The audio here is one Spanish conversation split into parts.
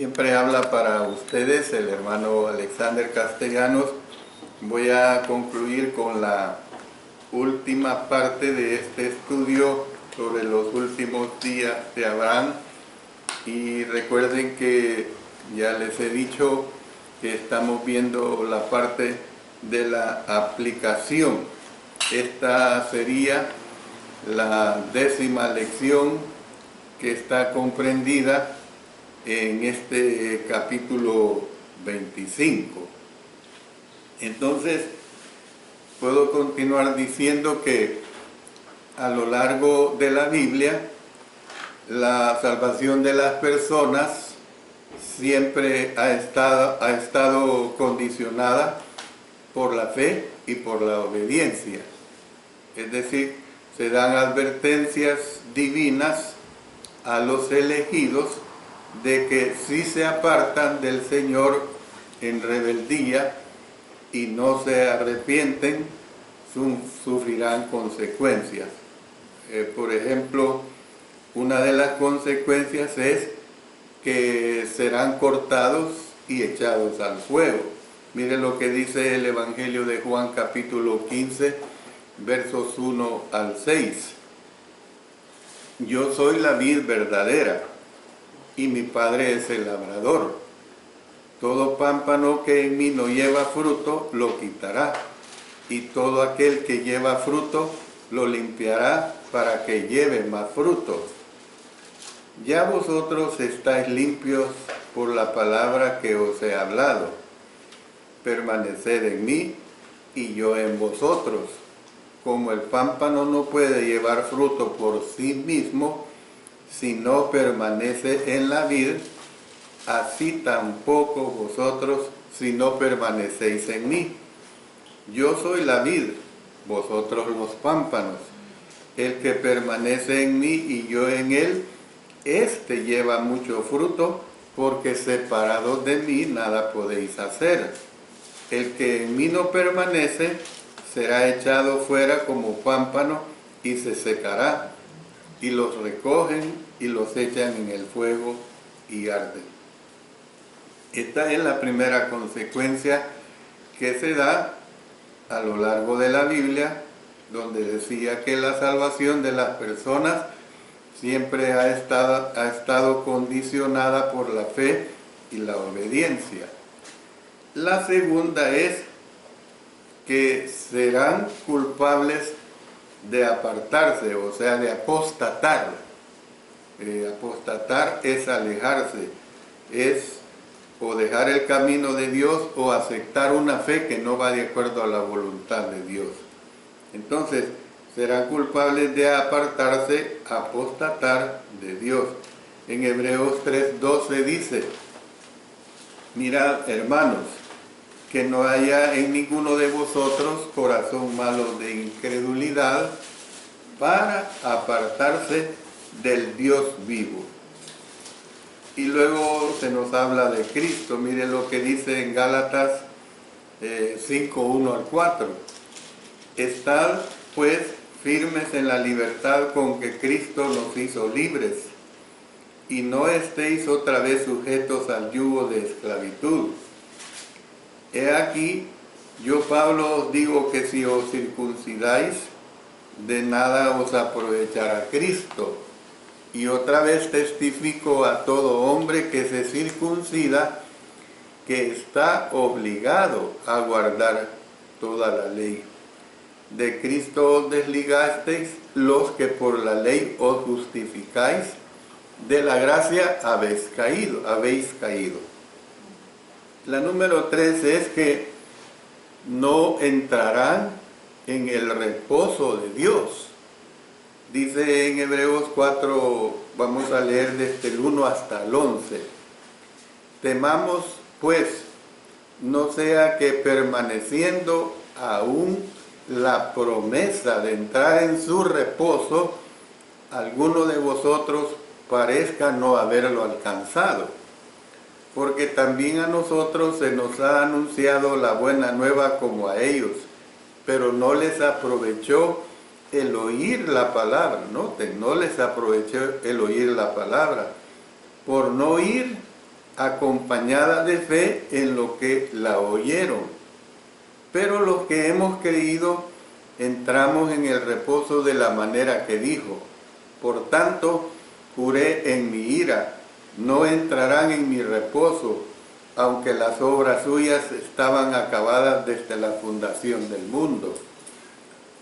Siempre habla para ustedes el hermano Alexander Castellanos. Voy a concluir con la última parte de este estudio sobre los últimos días de Abraham. Y recuerden que ya les he dicho que estamos viendo la parte de la aplicación. Esta sería la 10ª lección que está comprendida en este capítulo 25. Entonces, puedo continuar diciendo que a lo largo de la Biblia, la salvación de las personas siempre ha estado condicionada por la fe y por la obediencia. Es decir, se dan advertencias divinas a los elegidos de que si se apartan del Señor en rebeldía y no se arrepienten, sufrirán consecuencias. Por ejemplo, una de las consecuencias es que serán cortados y echados al fuego. Miren lo que dice el Evangelio de Juan capítulo 15, versos 1 al 6. Yo soy la vid verdadera y mi Padre es el labrador. Todo pámpano que en mí no lleva fruto, lo quitará, y todo aquel que lleva fruto, lo limpiará para que lleve más fruto. Ya vosotros estáis limpios por la palabra que os he hablado. Permaneced en mí y yo en vosotros. Como el pámpano no puede llevar fruto por sí mismo, si no permanece en la vid, así tampoco vosotros si no permanecéis en mí. Yo soy la vid, vosotros los pámpanos. El que permanece en mí y yo en él, éste lleva mucho fruto, porque separados de mí nada podéis hacer. El que en mí no permanece será echado fuera como pámpano y se secará, y los recogen y los echan en el fuego y arden. Esta es la primera consecuencia que se da a lo largo de la Biblia, donde decía que la salvación de las personas siempre ha estado condicionada por la fe y la obediencia. La segunda es que serán culpables de apartarse, o sea, de apostatar. Apostatar es alejarse, es o dejar el camino de Dios o aceptar una fe que no va de acuerdo a la voluntad de Dios. Entonces, serán culpables de apartarse, apostatar de Dios. En Hebreos 3:12 dice: mirad, hermanos, que no haya en ninguno de vosotros corazón malo de incredulidad para apartarse del Dios vivo. Y luego se nos habla de Cristo. Mire lo que dice en Gálatas 5:1 al 4. Estad pues firmes en la libertad con que Cristo nos hizo libres, y no estéis otra vez sujetos al yugo de esclavitud. He aquí, yo Pablo os digo que si os circuncidáis, de nada os aprovechará Cristo. Y otra vez testifico a todo hombre que se circuncida, que está obligado a guardar toda la ley. De Cristo os desligasteis los que por la ley os justificáis, de la gracia habéis caído. La número 3 es que no entrarán en el reposo de Dios. Dice en Hebreos 4, vamos a leer desde el 1 hasta el 11. Temamos, pues, no sea que permaneciendo aún la promesa de entrar en su reposo, alguno de vosotros parezca no haberlo alcanzado. Porque también a nosotros se nos ha anunciado la buena nueva como a ellos, pero no les aprovechó el oír la palabra. Noten, no les aprovechó el oír la palabra. Por no ir acompañada de fe en lo que la oyeron. Pero los que hemos creído entramos en el reposo de la manera que dijo. Por tanto, juré en mi ira, no entrarán en mi reposo, aunque las obras suyas estaban acabadas desde la fundación del mundo.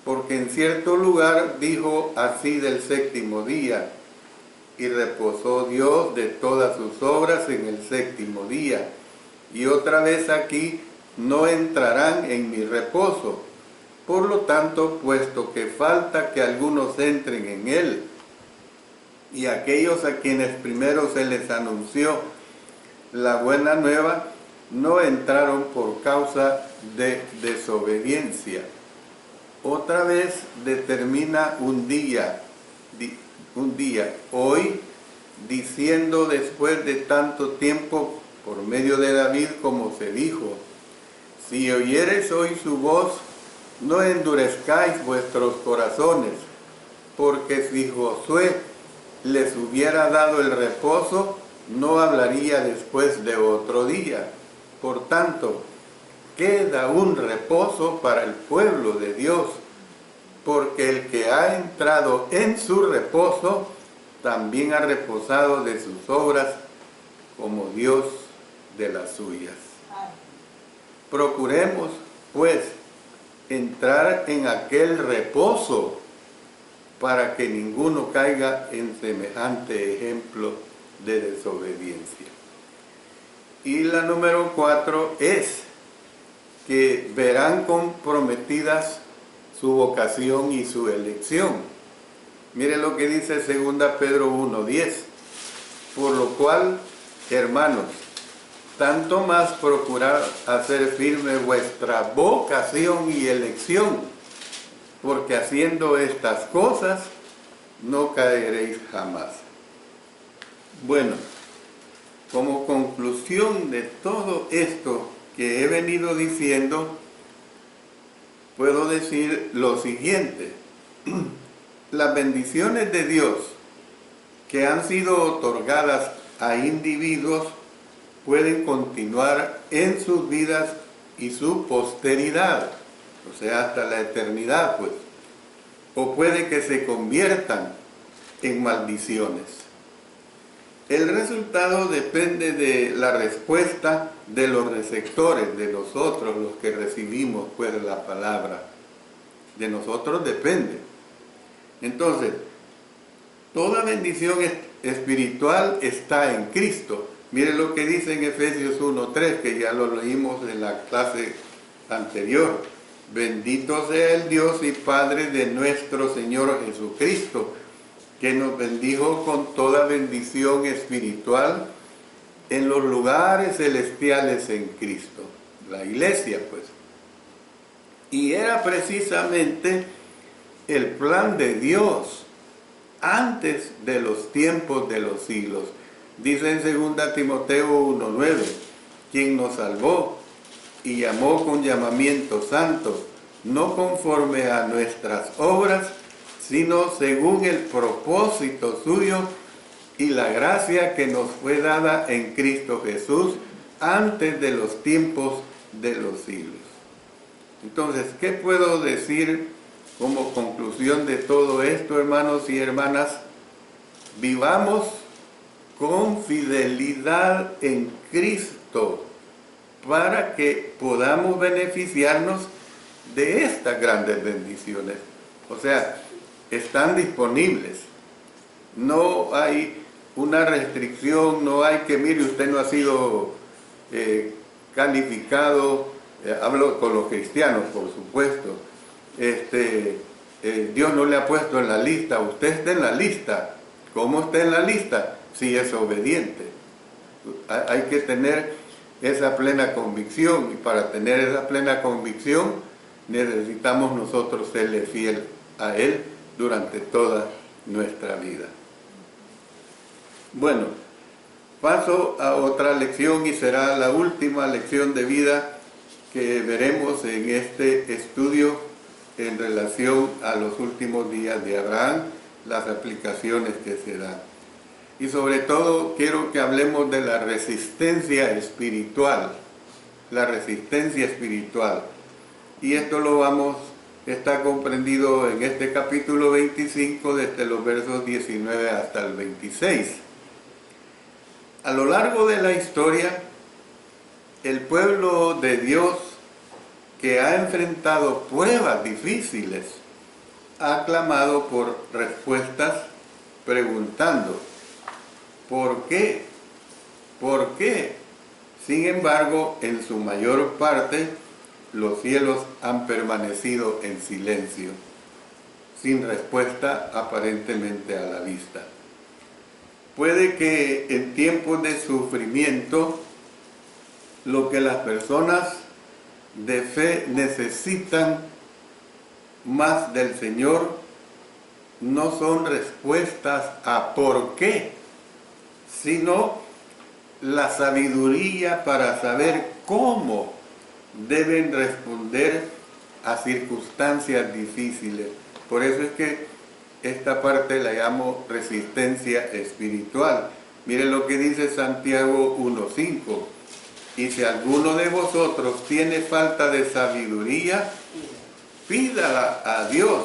Porque en cierto lugar dijo así del séptimo día, y reposó Dios de todas sus obras en el séptimo día. Y otra vez aquí, no entrarán en mi reposo. Por lo tanto, puesto que falta que algunos entren en él, y aquellos a quienes primero se les anunció la buena nueva, no entraron por causa de desobediencia. Otra vez determina un día, hoy, diciendo después de tanto tiempo, por medio de David, como se dijo, si oyereis hoy su voz, no endurezcáis vuestros corazones, porque si Josué les hubiera dado el reposo, no hablaría después de otro día. Por tanto, queda un reposo para el pueblo de Dios, porque el que ha entrado en su reposo, también ha reposado de sus obras, como Dios de las suyas. Procuremos, pues, entrar en aquel reposo, para que ninguno caiga en semejante ejemplo de desobediencia. Y la número 4 es que verán comprometidas su vocación y su elección. Mire lo que dice 2 Pedro 1:10. Por lo cual, hermanos, tanto más procurad hacer firme vuestra vocación y elección, porque haciendo estas cosas no caeréis jamás. Bueno, como conclusión de todo esto que he venido diciendo, puedo decir lo siguiente. Las bendiciones de Dios que han sido otorgadas a individuos pueden continuar en sus vidas y su posteridad, o sea, hasta la eternidad, pues. O puede que se conviertan en maldiciones. El resultado depende de la respuesta de los receptores, de nosotros, los que recibimos, pues, la palabra. De nosotros depende. Entonces, toda bendición espiritual está en Cristo. Mire lo que dice en Efesios 1:3, que ya lo leímos en la clase anterior. Bendito sea el Dios y Padre de nuestro Señor Jesucristo, que nos bendijo con toda bendición espiritual en los lugares celestiales en Cristo. La iglesia, pues. Y era precisamente el plan de Dios antes de los tiempos de los siglos. Dice en 2 Timoteo 1:9, quien nos salvó y llamó con llamamiento santo, no conforme a nuestras obras, sino según el propósito suyo y la gracia que nos fue dada en Cristo Jesús antes de los tiempos de los siglos. Entonces, ¿qué puedo decir como conclusión de todo esto, hermanos y hermanas? Vivamos con fidelidad en Cristo para que podamos beneficiarnos de estas grandes bendiciones. O sea, están disponibles. No hay una restricción, no hay que, mire, usted no ha sido calificado, hablo con los cristianos, por supuesto, Dios no le ha puesto en la lista, usted está en la lista. ¿Cómo está en la lista? Si es obediente. Hay que tener esa plena convicción, y para tener esa plena convicción necesitamos nosotros serle fiel a Él durante toda nuestra vida. Bueno, paso a otra lección y será la última lección de vida que veremos en este estudio en relación a los últimos días de Abraham, las aplicaciones que se dan. Y sobre todo quiero que hablemos de la resistencia espiritual. La resistencia espiritual. Y esto está comprendido en este capítulo 25, desde los versos 19 hasta el 26. A lo largo de la historia, el pueblo de Dios, que ha enfrentado pruebas difíciles, ha clamado por respuestas preguntando, ¿por qué? ¿Por qué? Sin embargo, en su mayor parte, los cielos han permanecido en silencio, sin respuesta aparentemente a la vista. Puede que en tiempos de sufrimiento, lo que las personas de fe necesitan más del Señor no son respuestas a por qué, sino la sabiduría para saber cómo deben responder a circunstancias difíciles. Por eso es que esta parte la llamo resistencia espiritual. Miren lo que dice Santiago 1:5. Y si alguno de vosotros tiene falta de sabiduría, pídala a Dios,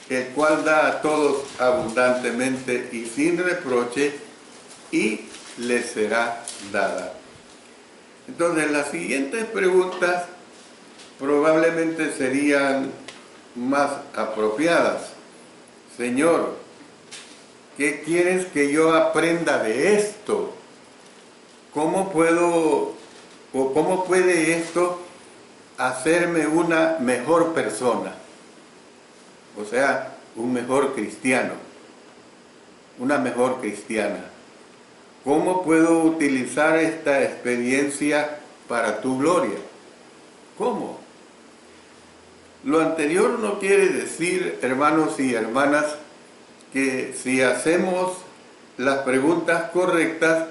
el cual da a todos abundantemente y sin reproche, y le será dada. Entonces, las siguientes preguntas probablemente serían más apropiadas. Señor, ¿qué quieres que yo aprenda de esto? ¿Cómo puede esto hacerme una mejor persona? O sea, un mejor cristiano, una mejor cristiana. ¿Cómo puedo utilizar esta experiencia para tu gloria? ¿Cómo? Lo anterior no quiere decir, hermanos y hermanas, que si hacemos las preguntas correctas,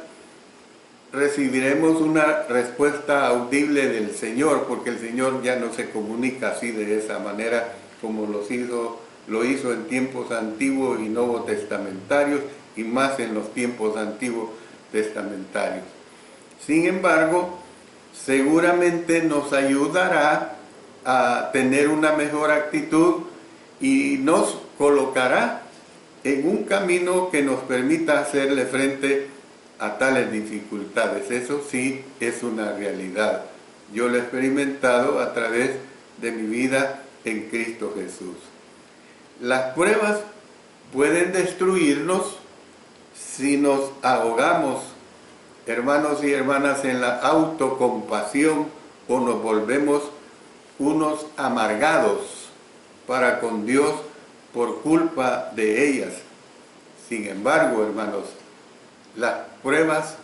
recibiremos una respuesta audible del Señor, porque el Señor ya no se comunica así de esa manera como lo hizo en tiempos antiguos y nuevos testamentarios, y más en los tiempos antiguos testamentarios. Sin embargo, seguramente nos ayudará a tener una mejor actitud y nos colocará en un camino que nos permita hacerle frente a tales dificultades. Eso sí es una realidad. Yo lo he experimentado a través de mi vida en Cristo Jesús. Las pruebas pueden destruirnos si nos ahogamos, hermanos y hermanas, en la autocompasión, o nos volvemos unos amargados para con Dios por culpa de ellas. Sin embargo, hermanos, las pruebas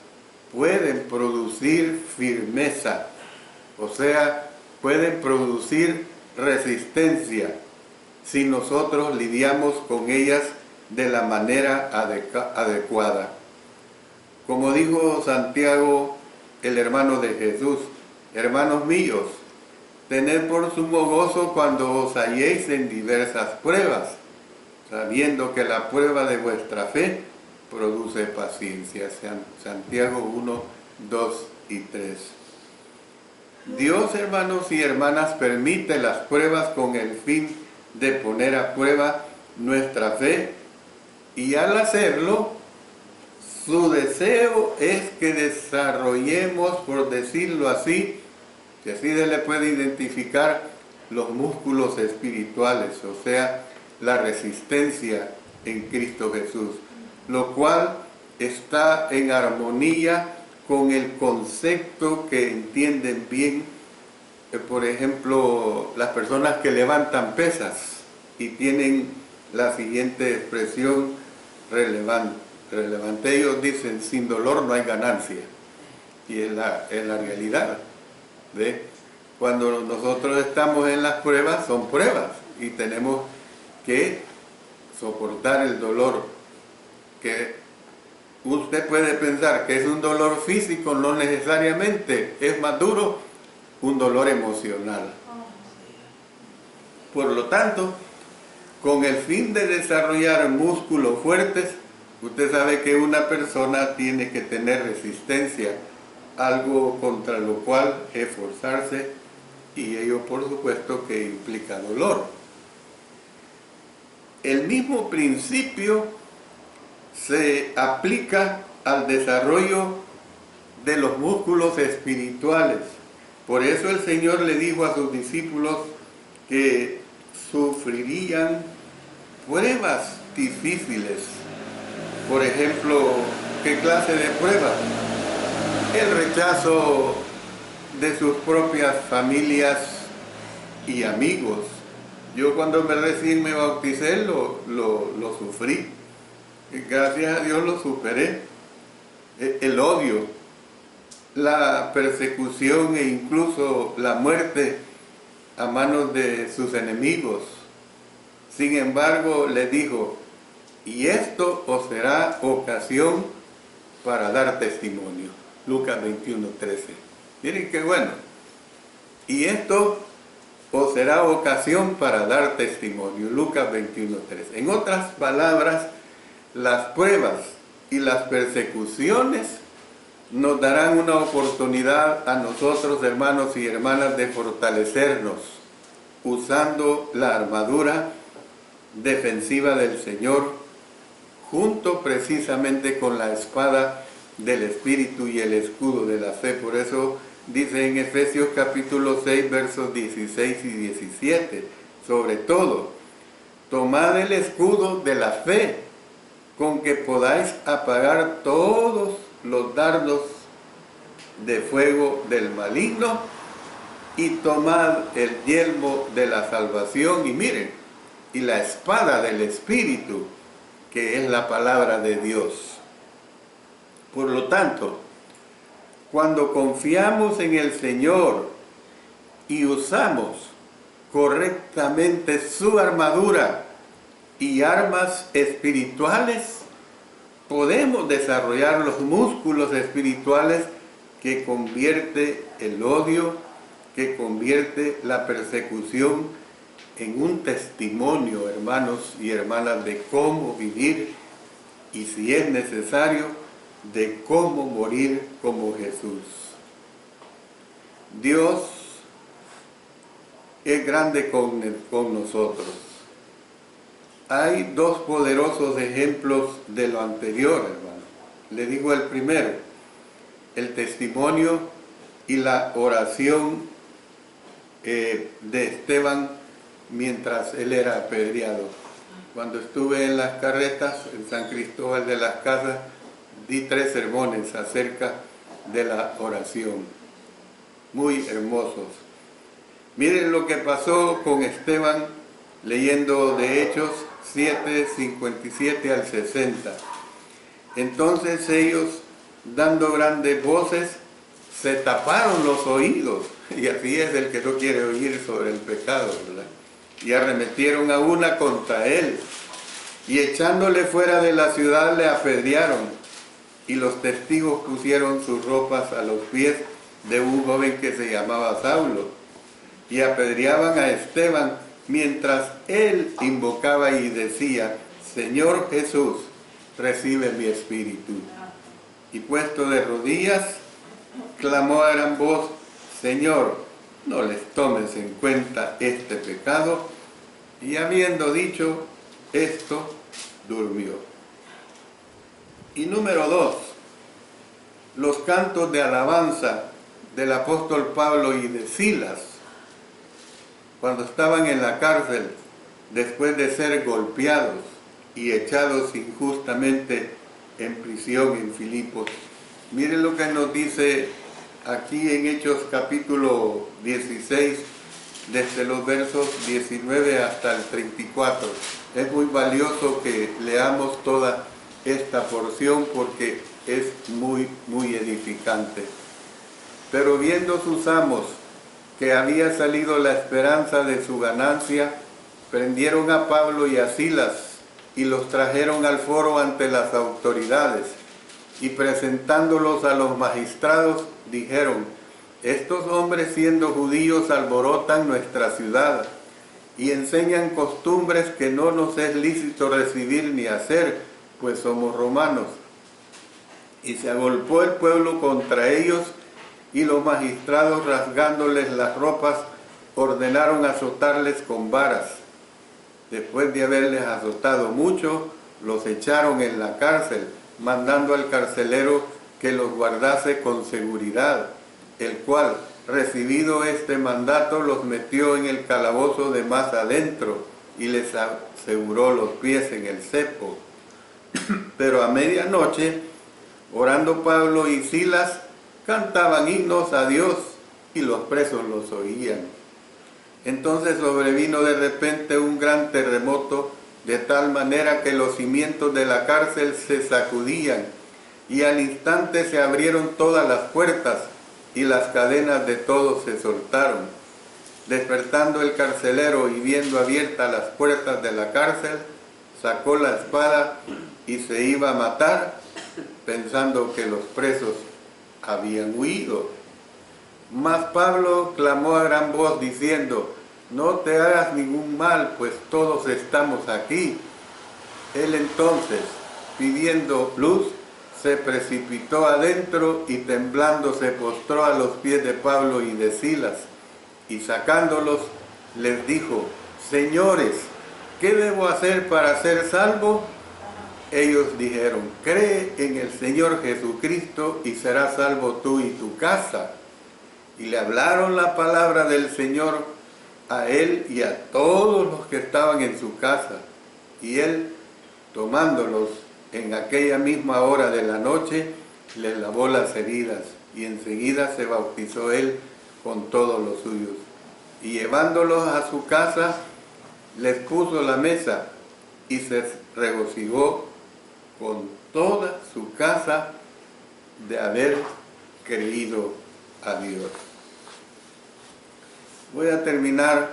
pueden producir firmeza, o sea, pueden producir resistencia si nosotros lidiamos con ellas de la manera adecuada. Como dijo Santiago, el hermano de Jesús, hermanos míos, tened por sumo gozo cuando os halléis en diversas pruebas, sabiendo que la prueba de vuestra fe produce paciencia. Santiago 1, 2 y 3. Dios, hermanos y hermanas, permite las pruebas con el fin de poner a prueba nuestra fe, y al hacerlo, su deseo es que desarrollemos, por decirlo así, que así se le puede identificar, los músculos espirituales, o sea, la resistencia en Cristo Jesús, lo cual está en armonía con el concepto que entienden bien, por ejemplo, las personas que levantan pesas y tienen la siguiente expresión relevante. Ellos dicen, sin dolor no hay ganancia. Y es la realidad. ¿Ve? Cuando nosotros estamos en las pruebas, son pruebas, y tenemos que soportar el dolor, que usted puede pensar que es un dolor físico, no necesariamente, es más duro un dolor emocional. Por lo tanto, con el fin de desarrollar músculos fuertes, Usted sabe que una persona tiene que tener resistencia, algo contra lo cual esforzarse, y ello por supuesto que implica dolor. El mismo principio se aplica al desarrollo de los músculos espirituales. Por eso el Señor le dijo a sus discípulos que sufrirían pruebas difíciles. Por ejemplo, ¿qué clase de pruebas? El rechazo de sus propias familias y amigos. Yo cuando recién me bauticé lo sufrí. Gracias a Dios lo superé. El odio, la persecución e incluso la muerte a manos de sus enemigos. Sin embargo, le dijo, y esto os será ocasión para dar testimonio. Lucas 21:13. Miren qué bueno. Y esto os será ocasión para dar testimonio. Lucas 21:13. En otras palabras, las pruebas y las persecuciones nos darán una oportunidad a nosotros, hermanos y hermanas, de fortalecernos usando la armadura defensiva del Señor, junto precisamente con la espada del Espíritu y el escudo de la fe. Por eso dice en Efesios capítulo 6, versos 16 y 17, sobre todo, tomad el escudo de la fe, con que podáis apagar todos los dardos de fuego del maligno, y tomad el yelmo de la salvación, y miren, y la espada del Espíritu, que es la palabra de Dios. Por lo tanto, cuando confiamos en el Señor y usamos correctamente su armadura y armas espirituales, podemos desarrollar los músculos espirituales que convierte el odio, que convierte la persecución en un testimonio, hermanos y hermanas, de cómo vivir y, si es necesario, de cómo morir como Jesús. Dios es grande con nosotros. Hay dos poderosos ejemplos de lo anterior, hermano. Le digo el primero, el testimonio y la oración de Esteban mientras él era apedreado. Cuando estuve en las carretas en San Cristóbal de las Casas, di 3 sermones acerca de la oración, muy hermosos. Miren lo que pasó con Esteban, leyendo de Hechos 7, 57 al 60. Entonces ellos, dando grandes voces, se taparon los oídos, y así es el que no quiere oír sobre el pecado, ¿verdad? Y arremetieron a una contra él, y echándole fuera de la ciudad le apedrearon, y los testigos pusieron sus ropas a los pies de un joven que se llamaba Saulo, y apedreaban a Esteban mientras él invocaba y decía, Señor Jesús, recibe mi espíritu. Y puesto de rodillas, clamó a gran voz, Señor, no les tomes en cuenta este pecado. Y habiendo dicho esto, durmió. Y número 2, los cantos de alabanza del apóstol Pablo y de Silas, cuando estaban en la cárcel, después de ser golpeados y echados injustamente en prisión en Filipos. Miren lo que nos dice aquí en Hechos capítulo 16, desde los versos 19 hasta el 34. Es muy valioso que leamos toda esta porción porque es muy edificante. Pero viendo sus amos que había salido la esperanza de su ganancia, prendieron a Pablo y a Silas y los trajeron al foro ante las autoridades, y presentándolos a los magistrados, dijeron, estos hombres siendo judíos alborotan nuestra ciudad y enseñan costumbres que no nos es lícito recibir ni hacer, pues somos romanos. Y se agolpó el pueblo contra ellos, y los magistrados, rasgándoles las ropas, ordenaron azotarles con varas. Después de haberles azotado mucho, los echaron en la cárcel, mandando al carcelero que los guardase con seguridad, el cual, recibido este mandato, los metió en el calabozo de más adentro y les aseguró los pies en el cepo. Pero a medianoche, orando Pablo y Silas, cantaban himnos a Dios y los presos los oían. Entonces sobrevino de repente un gran terremoto, de tal manera que los cimientos de la cárcel se sacudían, y al instante se abrieron todas las puertas, y las cadenas de todos se soltaron. Despertando el carcelero y viendo abiertas las puertas de la cárcel, sacó la espada y se iba a matar, pensando que los presos habían huido. Mas Pablo clamó a gran voz diciendo: no te hagas ningún mal, pues todos estamos aquí. Él entonces, pidiendo luz, se precipitó adentro y temblando se postró a los pies de Pablo y de Silas, y sacándolos les dijo: señores, ¿qué debo hacer para ser salvo? Ellos dijeron: cree en el Señor Jesucristo y serás salvo tú y tu casa. Y le hablaron la palabra del Señor a él y a todos los que estaban en su casa. Y él, tomándolos en aquella misma hora de la noche, les lavó las heridas, y enseguida se bautizó él con todos los suyos. Y llevándolos a su casa, les puso la mesa, y se regocijó con toda su casa de haber creído a Dios. Voy a terminar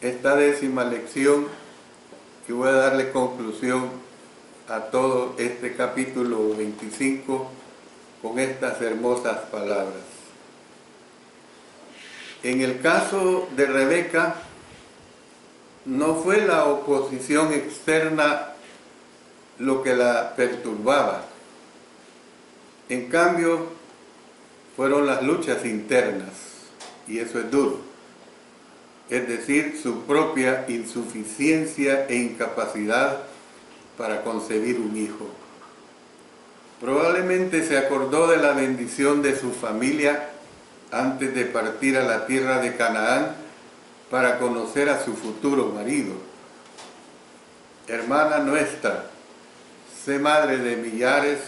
esta 10ª lección y voy a darle conclusión a todo este capítulo 25 con estas hermosas palabras. En el caso de Rebeca, no fue la oposición externa lo que la perturbaba. En cambio, fueron las luchas internas, y eso es duro. Es decir, su propia insuficiencia e incapacidad para concebir un hijo. Probablemente se acordó de la bendición de su familia antes de partir a la tierra de Canaán para conocer a su futuro marido. Hermana nuestra, sé madre de millares,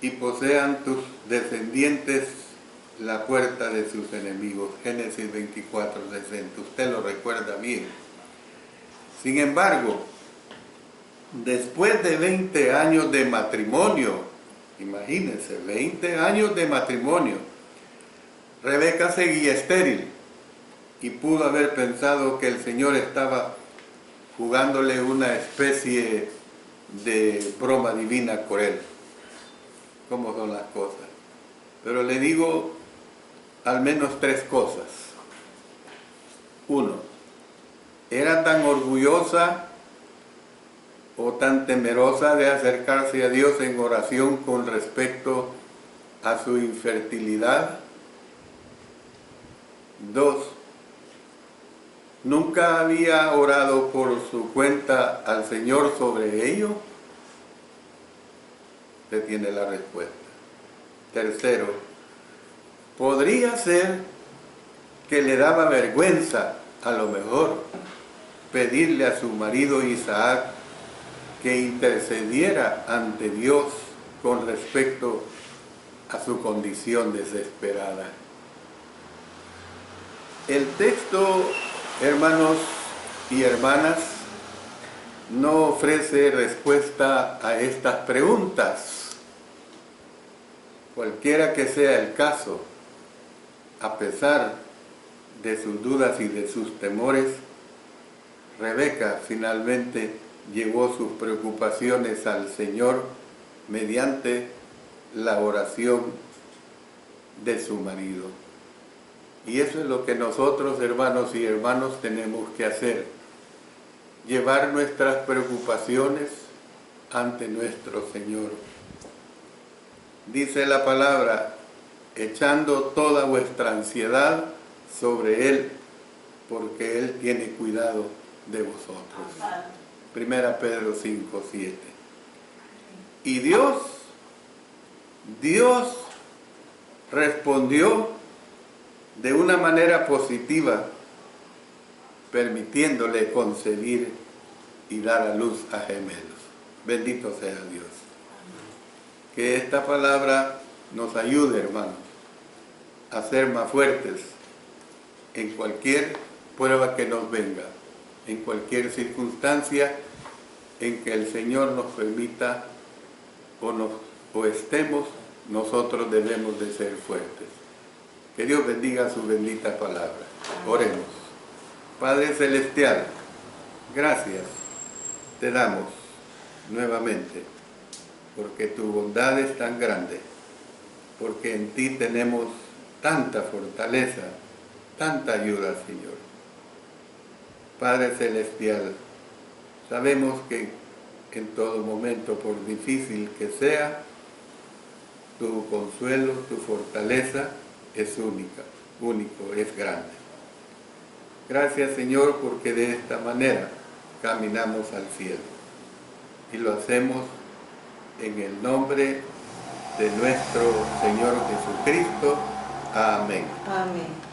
y posean tus descendientes la puerta de sus enemigos. Génesis 24:60. Usted lo recuerda bien. Sin embargo, después de 20 años de matrimonio, imagínense, 20 años de matrimonio, Rebeca seguía estéril y pudo haber pensado que el Señor estaba jugándole una especie de broma divina por él. ¿Cómo son las cosas? Pero le digo al menos 3 cosas. 1. Era tan orgullosa o tan temerosa de acercarse a Dios en oración con respecto a su infertilidad. 2. ¿Nunca había orado por su cuenta al Señor sobre ello? Usted tiene la respuesta. 3. Podría ser que le daba vergüenza, a lo mejor, pedirle a su marido Isaac que intercediera ante Dios con respecto a su condición desesperada. El texto, hermanos y hermanas, no ofrece respuesta a estas preguntas. Cualquiera que sea el caso, a pesar de sus dudas y de sus temores, Rebeca finalmente llevó sus preocupaciones al Señor mediante la oración de su marido. Y eso es lo que nosotros, hermanos y hermanas, tenemos que hacer. llevar nuestras preocupaciones ante nuestro Señor. Dice la palabra, echando toda vuestra ansiedad sobre Él, porque Él tiene cuidado de vosotros. 1 Pedro 5, 7. Y Dios respondió de una manera positiva, permitiéndole concebir y dar a luz a gemelos. Bendito sea Dios. Que esta palabra nos ayude, hermanos, a ser más fuertes en cualquier prueba que nos venga, en cualquier circunstancia en que el Señor nos permita o estemos, nosotros debemos de ser fuertes. Que Dios bendiga su bendita palabra. Oremos. Padre Celestial, gracias te damos nuevamente, porque tu bondad es tan grande, porque en ti tenemos tanta fortaleza, tanta ayuda, Señor. Padre Celestial, sabemos que en todo momento, por difícil que sea, tu consuelo, tu fortaleza es único, es grande. Gracias, Señor, porque de esta manera caminamos al cielo. Y lo hacemos en el nombre de nuestro Señor Jesucristo. Amén. Amén.